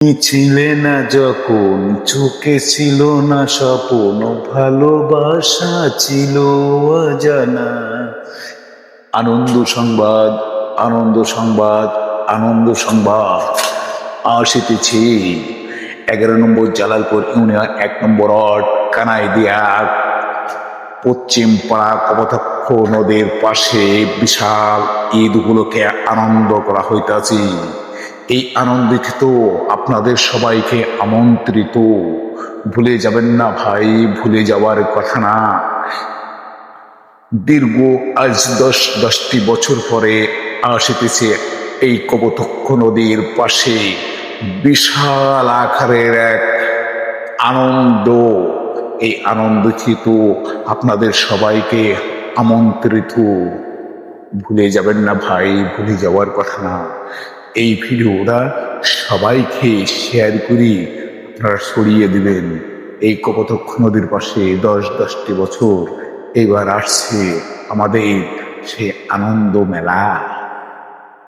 তুমি ছিলে না যখন, চোখে ছিল না স্বপ্ন, ভালোবাসা ছিল অজানা। আনন্দ সংবাদ, আনন্দ সংবাদ, আনন্দ সংবাদ আসিতেছি 11 নম্বর জালালপুর ইউনিয়ন 1 নম্বর ওয়ার্ড কানাইদিয়া পশ্চিম পাড়া কপোতাক্ষ নদীর পাশে বিশাল ঈদ উপলক্ষে আনন্দ করা হইতাছি। এই আনন্দিত আপনাদের সবাইকে আমন্ত্রিত। ভুলে যাবেন না ভাই, ভুলে যাওয়ার কথা না। দীর্ঘ আজ 10টি বছর পরে আসিতেছে এই কপোতাক্ষ নদীর পাশে বিশাল আকারের এক আনন্দ। এই আনন্দিত আপনাদের সবাইকে আমন্ত্রিত। ভুলে যাবেন না ভাই, ভুলে যাওয়ার কথা না। এই ভিডিওটা সবাইকে শেয়ার করি আপনারা ছড়িয়ে দিবেন। এই কপোতাক্ষ নদীর পাশে 10টি বছর এবার আসছে আমাদের সে আনন্দ মেলা।